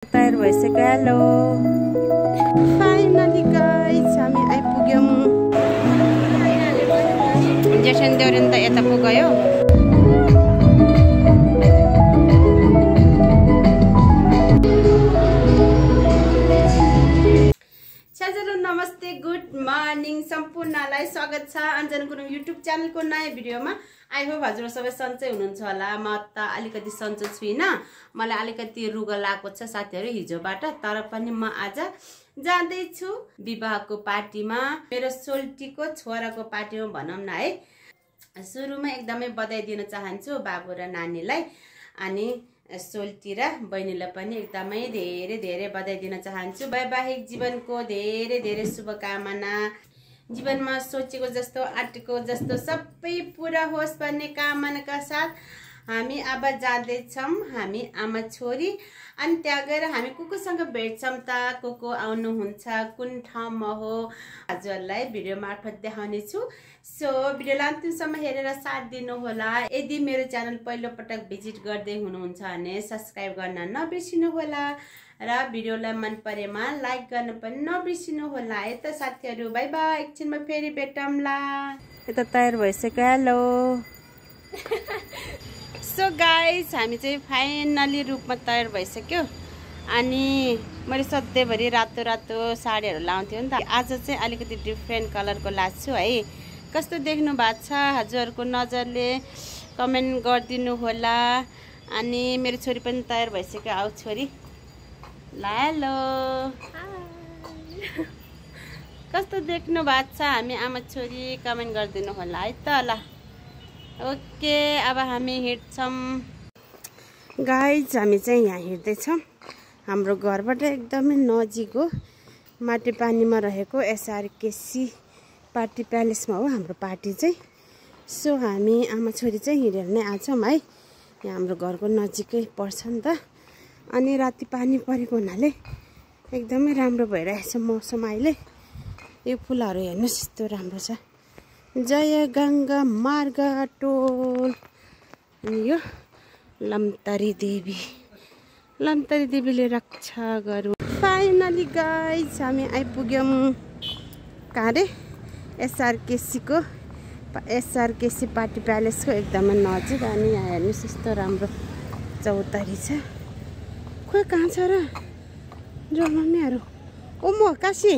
तयार भइसक्यो। Hello finally guys हामी आइपुग्यौं। जेसन देउरेन त यता पो गयो। नमस्ते गुड मर्निङ सम्पूर्णलाई स्वागत छ अन्जना गुरुङ युट्युब च्यानलको नयाँ भिडियोमा। आई होप हजुर सबै सन्चै हुनुहुन्छ होला। म त अलिकति सन्चो छुइनँ, मलाई अलिकति रुगा लागेको छ साथीहरू हिजोबाट। तर पनि म आज जाँदैछु विवाहको पार्टीमा, मेरो सोल्टीको छोराको पार्टीमा भनौँ न है। सुरुमा एकदमै बधाई दिन चाहन्छु बाबु र नानीलाई, अनि सोल्टी र बहिनीलाई पनि एकदमै धेरै धेरै बधाई दिन चाहन्छु। वैवाहिक जीवनको धेरै धेरै शुभकामना। जीवनमा सोचेको जस्तो आँटेको जस्तो सबै पुरा होस् भन्ने कामनाका साथ हामी अब जाँदैछौँ, हामी आमा छोरी। अनि त्यहाँ गएर हामी कुकुसँग भेट्छौँ त, कुकु आउनुहुन्छ, कुन ठाउँमा हो हजुरहरूलाई भिडियो मार्फत देखाउने छु। सो भिडियोलाई अन्तिमसम्म हेरेर साथ दिनु होला। यदि मेरो च्यानल पहिलो पटक भिजिट गर्दै हुनुहुन्छ भने सब्सक्राइब गर्न नबिर्सिनु होला र भिडियोलाई मन परेमा लाइक गर्न पनि नबिर्सिनु होला है त साथीहरू। बाई बाई, एकछिनमा फेरि भेटौँला। यता तयार भइसक्यो। हेलो सो गाइस हामी चाहिँ फाइनली रूपमा तयार भइसक्यो। अनि मैले सधैँभरि रातो रातो साडीहरू लाउँथ्यो नि त, आज चाहिँ अलिकति डिफ्रेन्ट कलरको लाग्छु है। कस्तो देख्नु भएको छ हजुरहरूको नजरले कमेन्ट गरिदिनु होला। अनि मेरो छोरी पनि तयार भइसक्यो। आऊ छोरी। हेलो कस्तो देख्नु भएको छ हामी आमा छोरी, कमेन्ट गरिदिनु होला है त। ल ओके, अब हामी हिँड्छौँ गाइज। हामी चाहिँ यहाँ हिँड्दैछौँ, हाम्रो घरबाट एकदमै नजिक हो, माटी पानीमा रहेको एसआरकेसी पार्टी प्यालेसमा हो हाम्रो पार्टी चाहिँ। सो हामी आमा छोरी चाहिँ हिँडेर नै आउँछौँ है, यहाँ हाम्रो घरको नजिकै पर्छ नि त। अनि राति पानी परेको हुनाले एकदमै राम्रो भइरहेछ मौसम अहिले। यो फुलहरू हेर्नुहोस् यस्तो राम्रो छ। जय गङ्गा मार्ग टोल। अनि यो लम्तरी देवी, लम्तरी देवीले रक्षा गरौँ। फाइनली गाइज हामी आइपुग्यौँ कहाँ रे, एसआरकेसी पार्टी प्यालेसको एकदमै नजिक। अनि यहाँ हेर्नुहोस् यस्तो राम्रो चौतारी छ। खोइ कहाँ छ र जो मम्मीहरू। ओ म काशी,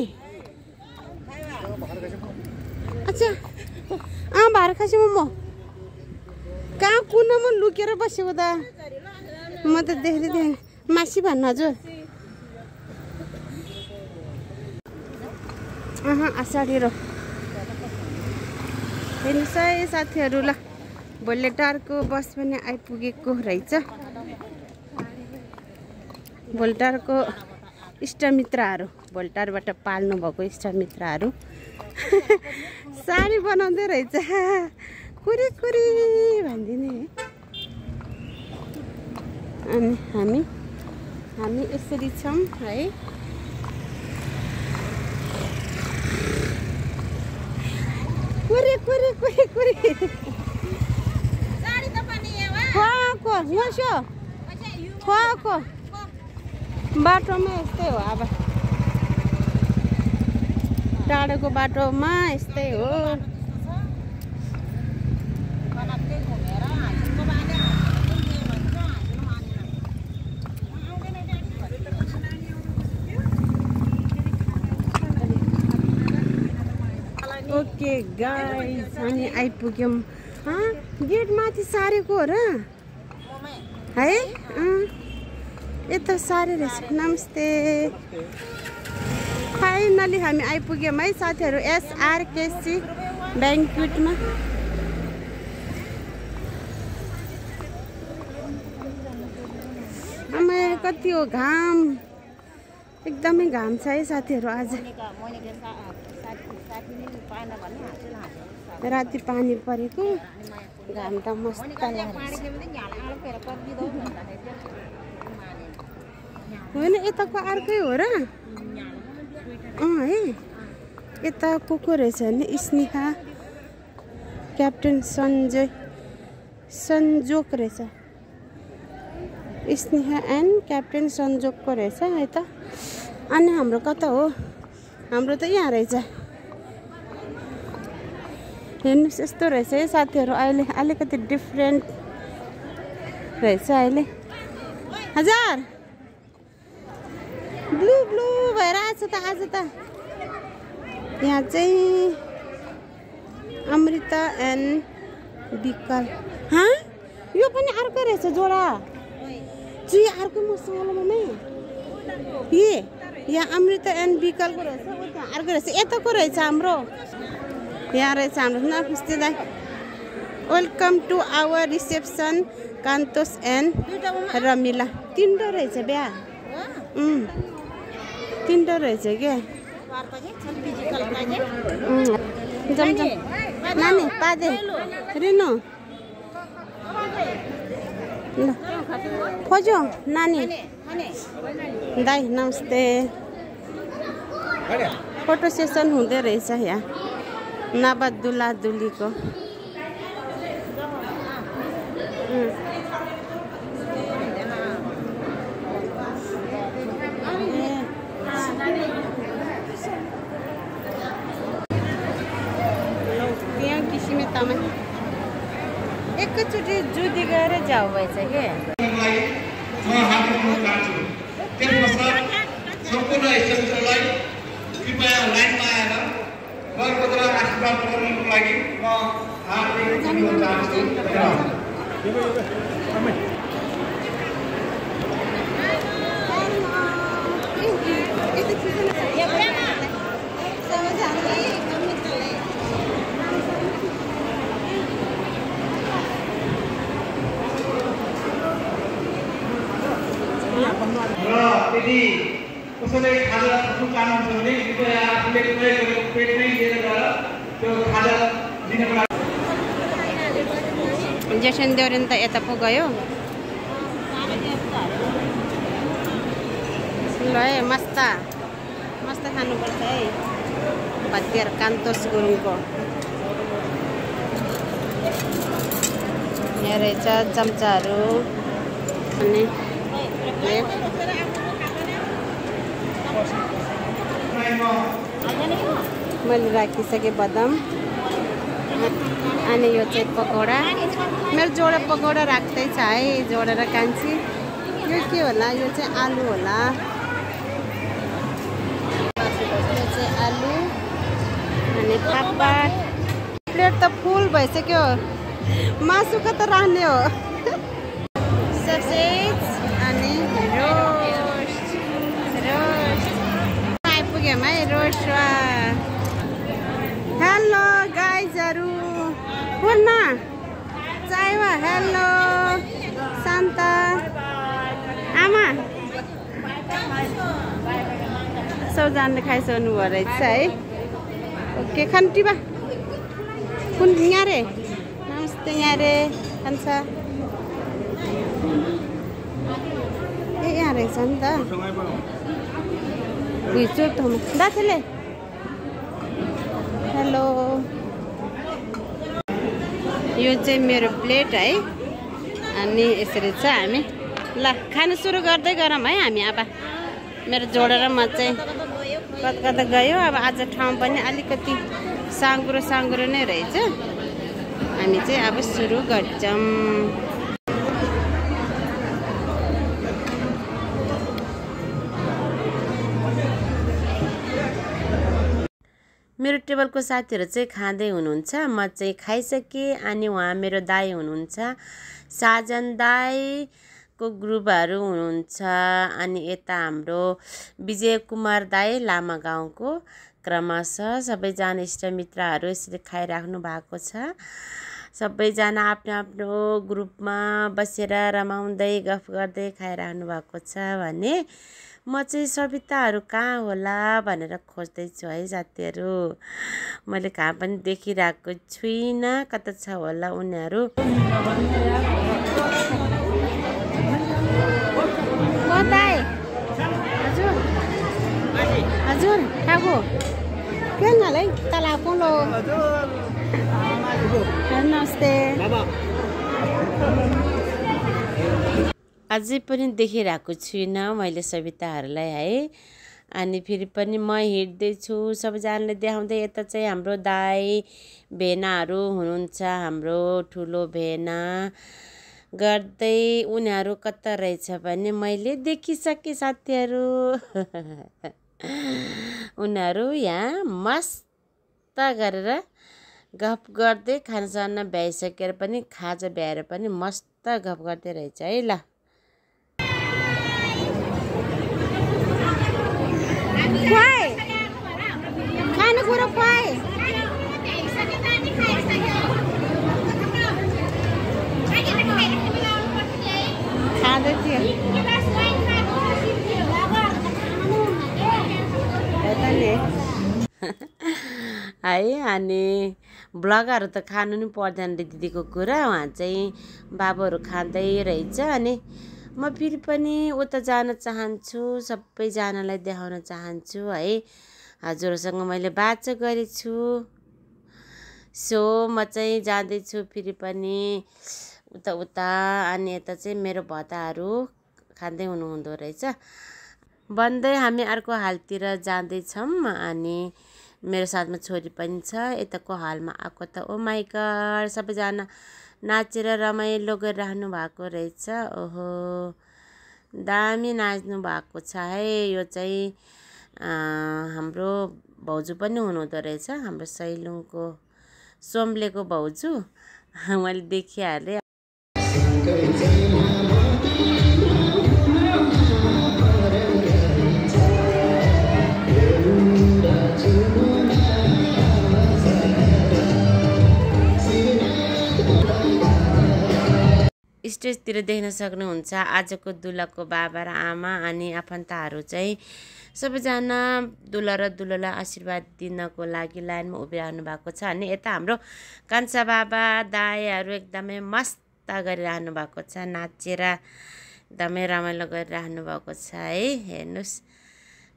अच्छा भार खासी म कहाँ कुनामा लुकेर बसेको त, म त देख्दै मासी भन्न हजुर। आषाढी र हेर्नुहोस् है साथीहरू। ल भोल्टारको बस पनि आइपुगेको रहेछ। भोल्टारको इष्टमित्रहरू, भोल्टारबाट पाल्नु भएको इष्टमित्रहरू साडी बनाउँदै रहेछ, कुरी कुरी भनिदिने है। अनि हामी यसरी छौँ है। कुरी कुरी कुरी कुरी खुवाको बाटोमा यस्तै हो। अब टाढोको बाटोमा यस्तै हो। ओके गाइस हामी आइपुग्यौँ। गेट माथि सारेको हो र है, यता सारे रहेछ। नमस्ते, फाइनली हामी आइपुग्यौँ है साथीहरू एसआरकेसी ब्याङ्क्वेटमा। आमा कति हो घाम, एकदमै घाम छ है साथीहरू आज। राति पानी परेको, घाम त मस्त लाग्छ। होइन यताको अर्कै हो र है। यता को रहेछ भने स्नेहा, क्याप्टेन सञ्जोक रहेछ। स्नेहा एन्ड क्याप्टेन सन्जोगको रहेछ है त। अनि हाम्रो कता हो? हाम्रो त यहाँ रहेछ। हेर्नुहोस् यस्तो रहेछ है साथीहरू, अहिले अलिकति डिफ्रेन्ट रहेछ अहिले। हजार ब्लू ब्लू भएर आएको छ त आज त। यहाँ चाहिँ अमृता एन्ड विकल। यो पनि अर्को रहेछ जोडा। जी अर्को मसँग मम्मी यहाँ अमृता एन्ड विकलको रहेछ। अर्को रहेछ, यताको रहेछ हाम्रो। यहाँ रहेछ हाम्रो नमस्ते दाइ। वेलकम टु आवर रिसेप्सन कान्तोस एन्ड रमिला। तीनटा रहेछ बिहा। तीनटा रहेछ क्या। जम नानी पादे रिनु खोजो नानी दाइ नमस्ते। फोटो सेसन हुँदै रहेछ यहाँ नव दुल्हा दुलीको। एकैचोटि जुदी गएर जाऊ भएछ के। सम्पूर्ण स्टेजलाई कृपया लाइनमा आएर वरपत्र आशीर्वाद गर्नको लागि म हार्दिक अनुरोध चाहन्छु। यदि कसैले खाजा खानु चाहनुहुन्छ भने कृपया आफूले प्रयोग गरेको पेटमै लिएर गएर त्यो खाजा दिनको लागि। जेसन देउरेन त यता पो गयो ल है। मस्त मस्त खानुपर्छ है भतियार कान्तोस गुरुङको। यहाँ रहेछ चम्चाहरू अनि मैले राखिसकेँ बदाम। अनि यो चाहिँ पकौडा, मेरो जोडा पकौडा राख्दैछ है, जोडा र कान्छी। यो के होला? यो चाहिँ आलु होला। यो चाहिँ आलु अनि पापड। प्लेट त फुल भइसक्यो, मासु कता राख्ने हो? ससेज अनि रोस्ट आइपुग्यौँ है रोस्टमा। हेलो गाइजहरू, पूर्णा चाइवा हेलो शान्ता आमा सबजनाले खाइसक्नु भयो रहेछ है। ओके खन्टीबा कुन यहाँ रे नमस्ते यहाँ रे खान्छ। ए यहाँ रहेछ नि त भिचो त दाथेले। हेलो यो चाहिँ मेरो प्लेट है। अनि यसरी चाहिँ हामी ल खानु सुरु गर्दै गरौँ है हामी। अब मेरो जोडेर म चाहिँ कता गयो। अब आज ठाउँ पनि अलिकति साँगुरो नै रहेछ। हामी चाहिँ अब सुरु गर्छौँ। मेरो टेबलको साथीहरू चाहिँ खाँदै हुनुहुन्छ, म चाहिँ खाइसकेँ। अनि उहाँ मेरो दाई हुनुहुन्छ, साजन दाईको ग्रुपहरू हुनुहुन्छ। अनि यता हाम्रो विजय कुमार दाई लामा गाउँको क्रमशः सबैजना इष्टमित्रहरू यसरी खाइराख्नु भएको छ। सबैजना आफ्नो आफ्नो ग्रुपमा बसेर रमाउँदै गफ गर्दै खाइराख्नु भएको छ भने म चाहिँ सविताहरू कहाँ होला भनेर खोज्दैछु है साथीहरू। मैले कहाँ पनि देखिरहेको छुइनँ, कता छ होला उनीहरू। हजुर हजुर खाएको के है तलाको लो। नमस्ते। अझै पनि देखिरहेको छुइनँ मैले सविताहरूलाई है। अनि फेरि पनि म हिँड्दैछु सबैजनाले देखाउँदै। यता चाहिँ हाम्रो दाई भेनाहरू हुनुहुन्छ, हाम्रो ठुलो भेना गर्दै उनीहरू कता रहेछ भने मैले देखिसकेँ साथीहरू। उनीहरू यहाँ मस्त गरेर गफ गर्दै खानासाना भ्याइसकेर पनि खाजा भ्याएर पनि मस्त गफ गर्दै रहेछ है। ल खानेकुरो खुवाए खाँदै थियो है। अनि ब्लगहरू त खानु नि पर्दैन रे दिदीको कुरा। उहाँ चाहिँ बाबुहरू खाँदै रहेछ। अनि म फेरि पनि उता जान चाहन्छु, सबैजनालाई देखाउन चाहन्छु है। हजुरसँग मैले बात चाहिँ गरेछु। सो म चाहिँ जाँदैछु फेरि पनि उता उता। अनि यता चाहिँ मेरो भताहरू खाँदै हुनुहुँदो रहेछ। बन्दै हामी अर्को हालतिर जाँदैछौँ। अनि मेरो साथमा छोरी पनि छ। यताको हालमा आएको त ओ माई गड सबैजना नाचेर रमाइलो गरिराख्नु भएको रहेछ। ओहो दामी नाच्नु भएको छ है। यो चाहिँ हाम्रो भाउजू पनि हुनुहुँदो रहेछ, हाम्रो सैलुङको सोम्लेको भाउजू। मैले देखिहालेँ। स्टेजतिर देख्न सक्नुहुन्छ आजको दुलाको बाबा र आमा अनि आफन्तहरू चाहिँ सबैजना दुला र दुलालाई आशीर्वाद दिनको लागि लाइनमा उभिरहनु भएको छ। अनि यता हाम्रो कान्छा बाबा दाइहरू एकदमै मस्त गरिरहनु भएको छ, नाचेर एकदमै रमाइलो गरिरहनु भएको छ है। हेर्नुहोस्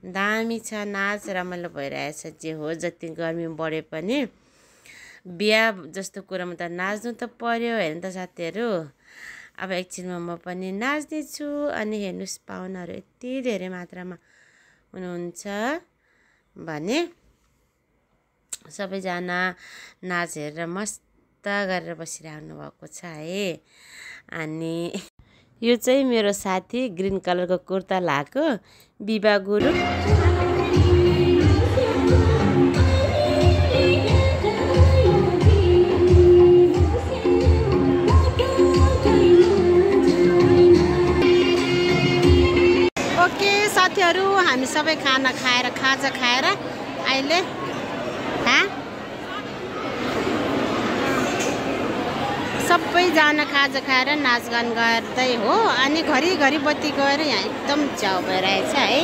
दामी छ, नाच रमाइलो भइरहेछ। जे हो जति गर्मी बढे पनि बिहा जस्तो कुरामा त नाच्नु त पर्यो हेर्नु त साथीहरू। अब एकछिनमा म पनि नाच्दैछु। अनि हेर्नुहोस् पाहुनाहरू यति धेरै मात्रामा हुनुहुन्छ भने सबैजना नाच हेरेर मस्त गरेर बसिरहनु भएको छ है। अनि यो चाहिँ मेरो साथी ग्रिन कलरको कुर्ता लगाएको बिबा गुरुङ। साथीहरू हामी सबै खाना खाएर खाजा खाएर अहिले सबैजना खाजा खाएर नाचगान गर्दै हो। अनि घरिघरि बत्ती गएर यहाँ एकदम च्याउ भइरहेछ है।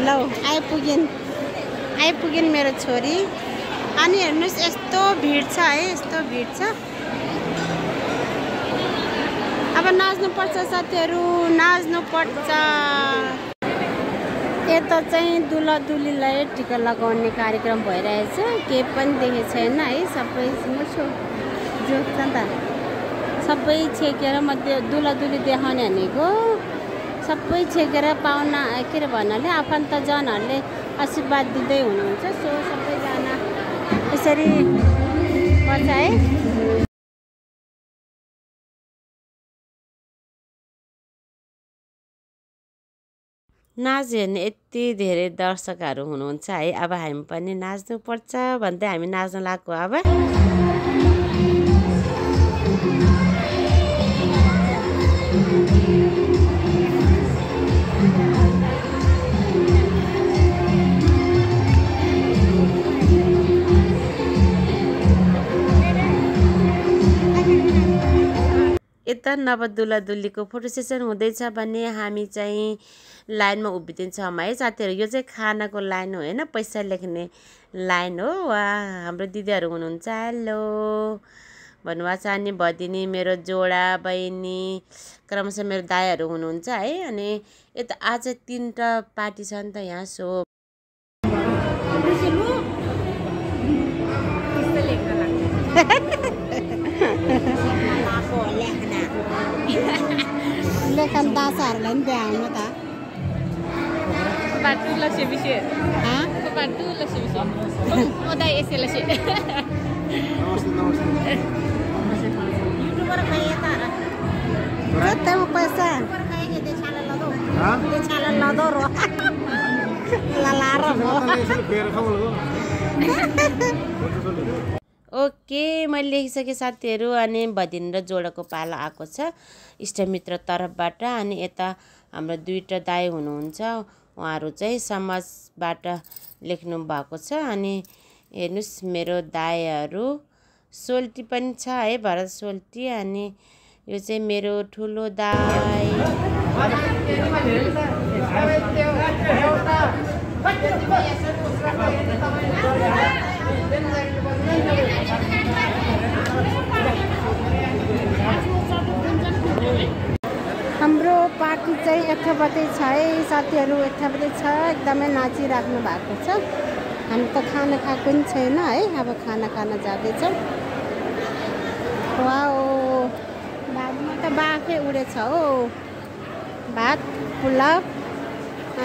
ल आइपुगिन् मेरो छोरी। अनि हेर्नुहोस् यस्तो भिड छ है, यस्तो भिड छ। अब नाच्नुपर्छ साथीहरू, नाच्नुपर्छ। यता चाहिँ दुला दुलीलाई टिका लगाउने कार्यक्रम भइरहेछ। केही पनि देखेको छैन है। सबै जोक्छ नि त, सबै छेकेर म दुला दुली देखाउने भनेको। सबै छेकेर पाहुना के अरे भन्नाले आफन्तजनहरूले आशीर्वाद दिँदै हुनुहुन्छ। सो सबैजना यसरी पर्छ है। नाच हेर्ने यति धेरै दर्शकहरू हुनुहुन्छ है। अब हामी पनि नाच्नुपर्छ भन्दै हामी नाच्न लागेको। अब यता नवदुला दुलीको फोटो सेसन हुँदैछ भने हामी चाहिँ लाइनमा उभिदिन्छौँ है साथीहरू। यो चाहिँ खानाको लाइन हो होइन, पैसा लेख्ने लाइन हो। वा हाम्रो दिदीहरू हुनुहुन्छ, हेलो भन्नुभएको छ। अनि भदिनी मेरो जोडा बहिनी क्रमशः मेरो दाइहरू हुनुहुन्छ है। अनि यता आज 3टा पार्टी छ नि त यहाँ। सो देखन दासाहरूलाई नि देखाउनु त Patula sebisi. Hah? Patula sebisi. Oh, dah esela sih. YouTuber kaya tara. Kata mo pesa. YouTuber kaya ni de channel lado. Hah? De channel lado ro. Lalara mo. Okay मैले लेखिसकेँ साथीहरू अनि भदिन र जोडाको पाला आएको छ इष्टमित्र तर्फबाट अनि यता हाम्रो दुईटा दाइ हुनुहुन्छ उहाँहरू चाहिँ समाजबाट लेख्नु भएको छ अनि हेर्नुस् मेरो दाइहरू सोल्टी पनि छ है भरत सोल्टी अनि यो चाहिँ मेरो ठुलो दाइ हाम्रो पार्टी चाहिँ यतापट्टि छ है साथीहरू यतापट्टि छ एकदमै नाचिराख्नु भएको छ हामी त खाना खाएको पनि छैन है अब खाना खान जाँदैछौँ वाओ भातमा त बाफे उडेछ हो भात पुलाव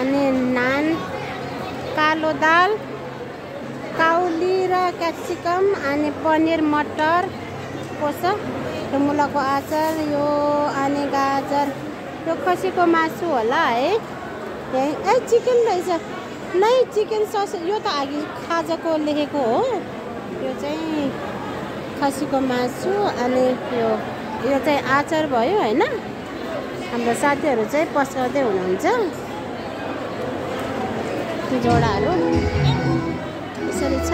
अनि नान कालो दाल काउली र क्याप्सिकम अनि पनिर मटर कोस मुलाको अचार यो अनि गाजर यो खसीको मासु होला है त्यही ए चिकन रहेछ नै चिकन सस यो त अघि खाजाको लेखेको हो यो चाहिँ खसीको मासु अनि यो चाहिँ अचार भयो हैन हाम्रो साथीहरू चाहिँ पस्काउँदै हुनुहुन्छ जोडाहरू यसरी छ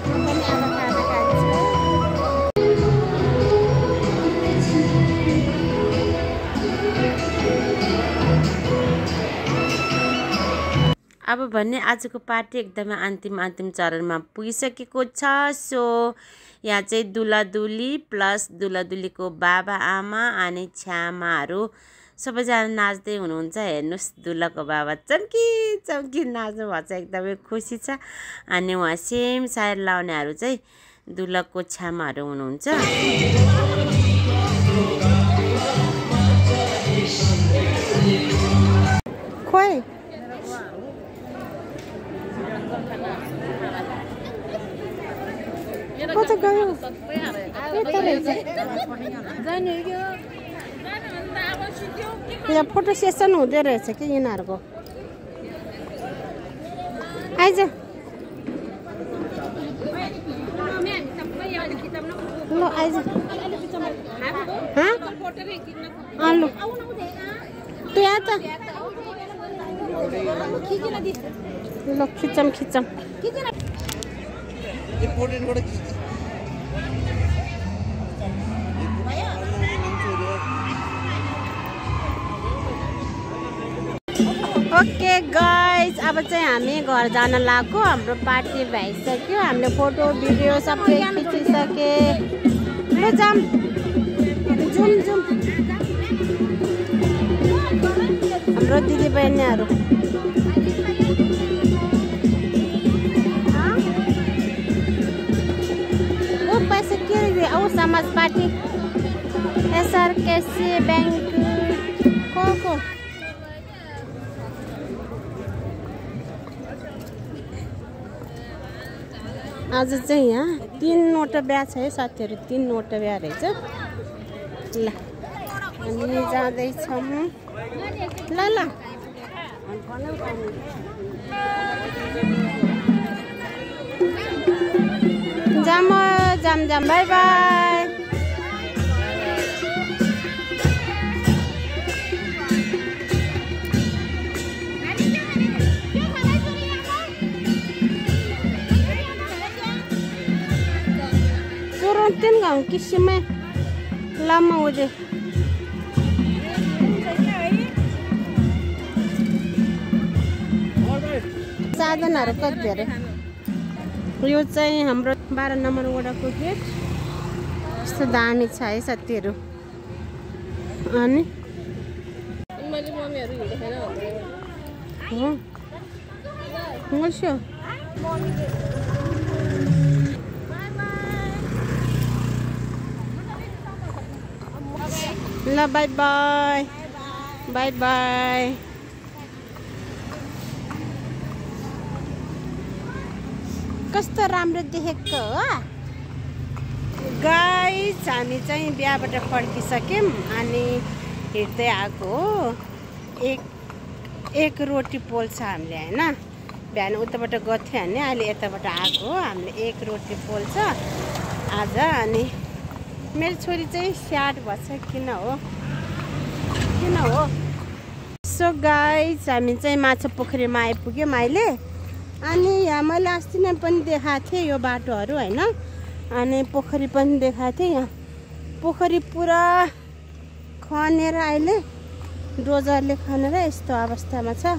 म पनि अब खाना खान्छु अब भन्ने आजको पार्टी एकदमै अन्तिम चरणमा पुगिसकेको छ सो यहाँ चाहिँ दुलादुली प्लस दुलादुलीको बाबा आमा अनि छ्यामाहरू सबैजना नाच्दै हुनुहुन्छ हेर्नुस् दुलाको बाबा चम्की नाच्नु भएको छ एकदमै खुसी छ अनि उहाँ सेम सायद लाउनेहरू चाहिँ दुलाको छ्यामाहरू हुनुहुन्छ खोइ कता गयो यता रहेछ यहाँ फोटो सेसन हुँदै रहेछ कि यिनीहरूको आइज ल आइज लु तँ यहाँ त ल खिचम ओके गाइज अब चाहिँ हामी घर जान लाग्यो हाम्रो पार्टी भइसक्यो हामीले फोटो भिडियो सबै खिचिसके ल जाम जुम हाम्रो दिदी बहिनीहरू ओ पैसा के औ समाज पार्टी SRKC बैंक को आज चाहिँ यहाँ 3वटा बिहा छ है साथीहरू 3वटा बिहा रहेछ ल हामी जाँदैछौँ ल जाम bye bye turuntin nggak kisime lama udah साधनहरु कति धेरै यो चाहिँ हाम्रो 12 नम्बर वडाको गेट यस्तो दामी छ है साथीहरु अनि मैले मम्मीहरु हिँडेन हो मल्स्यो ल बाई बाई बाई बाई। कस्तो राम्रो देखेको हो गाइस। हामी चाहिँ बिहाबाट फर्किसक्यौँ अनि हिँड्दै आएको हो। एक रोटी पोल्छ हामीले होइन। बिहान उताबाट गर्थ्यो भने अहिले यताबाट आएको हो। हामीले एक रोटी पोल्छ आज। अनि मेरो छोरी चाहिँ स्याड भन्छ किन हो। सो गाइस हामी चाहिँ माछा पोखरीमा आइपुग्यौँ अहिले। अनि यहाँ मैले अस्ति नै पनि देखाएको थिएँ यो बाटोहरू होइन। अनि पोखरी पनि देखाएको थिएँ। यहाँ पोखरी पुरा खनेर अहिले डोजरले खनेर यस्तो अवस्थामा छ।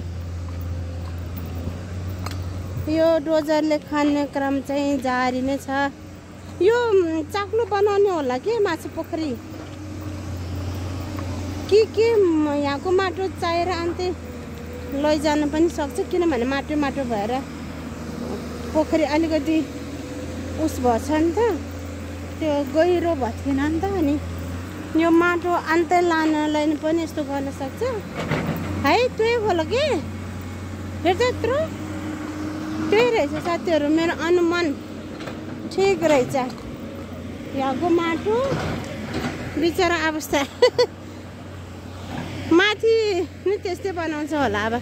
यो डोजरले खन्ने क्रम चाहिँ जारी नै छ। यो चाक्लो बनाउने होला कि माछा पोखरी के यहाँको माटो चाहिएर अन्त लैजान पनि सक्छ। किनभने माटो भएर पोखरी अलिकति उस भएछ नि त, त्यो गहिरो भएको थिएन नि त। अनि यो माटो अन्त्य लानलाई पनि यस्तो गर्न सक्छ है। त्यही होला कि हेर्छ यत्रो त्यही रहेछ साथीहरू। मेरो अनुमान ठिक रहेछ। यहाँको माटो बिचरा अवस्था माथि नि त्यस्तै बनाउँछ होला। अब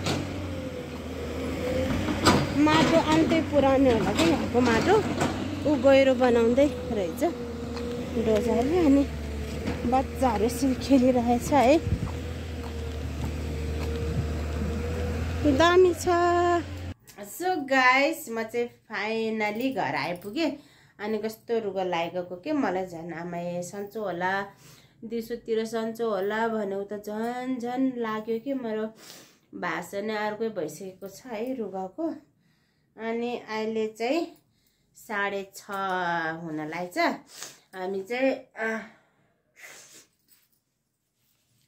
माटो अन्त्य पुऱ्याउने होला कि यहाँको माटो ऊ गहिरो बनाउँदै रहेछ डोजरले। अनि बच्चाहरू यसरी खेलिरहेछ है। दामी छ। सो गाइस म चाहिँ फाइनली घर आइपुगेँ। अनि कस्तो रुगा लागेको के मलाई झन् आमाए सन्चो होला दिउँसोतिर सन्चो होला भनेको त झन् लाग्यो कि मेरो भाषा नै अर्कै भइसकेको छ है रुगाको। अनि अहिले चाहिँ 6:30 हुन लाग्छ।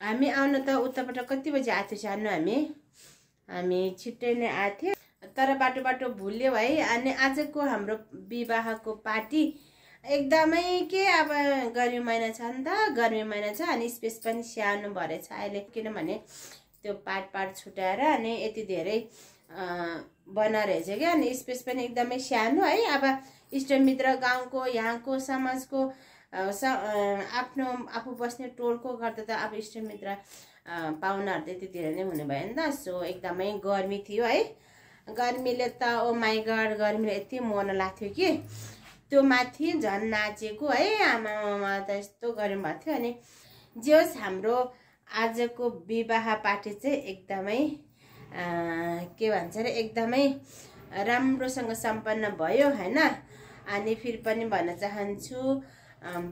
हामी आउन त उताबाट कति बजी आएको थियो सानो हामी छिट्टै नै आएको थियो। तर बाटो भुल्यो है। अनि आजको हाम्रो विवाहको पार्टी एकदमै के अब गर्मी महिना छ नि त, गर्मी महिना छ। अनि स्पेस पनि सानो भएछ अहिले। किनभने त्यो पाट छुट्याएर अनि यति धेरै बना रहेछ क्या। अनि स्पेस पनि एकदमै सानो है। अब इष्टमित्र गाउँको यहाँको समाजको आफ्नो आफू बस्ने टोलको गर्दा त अब इष्टमित्र पाहुनाहरू त यति धेरै नै हुने भयो नि त। सो एकदमै गर्मी थियो है। गर्मीले त ओ माई गड गर्मीले यति मन लाग्थ्यो कि त्यो माथि झन् नाचेको है। आमामा त यस्तो गर्मी भएको थियो। अनि जे होस् हाम्रो आजको विवाह पार्टी चाहिँ एकदमै के भन्छ अरे एकदमै राम्रोसँग सम्पन्न भयो होइन। अनि फेरि पनि भन्न चाहन्छु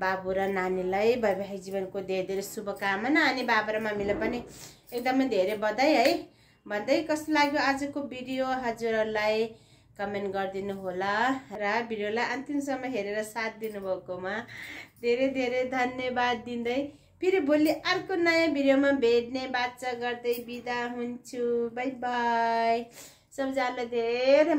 बाबु र नानीलाई वैवाहिक जीवनको धेरै शुभकामना। अनि बाबा र मम्मीलाई पनि एकदमै धेरै बधाई है। भन्दै कस्तो लाग्यो आजको भिडियो हजुरहरूलाई कमेन्ट गरिदिनु होला। र भिडियोलाई अन्तिमसम्म हेरेर साथ दिनुभएकोमा धेरै धन्यवाद दिँदै फेरि भोलि अर्को नयाँ भिडियोमा भेट्ने बाचा गर्दै बिदा हुन्छु। By by. सबैजनालाई धेरै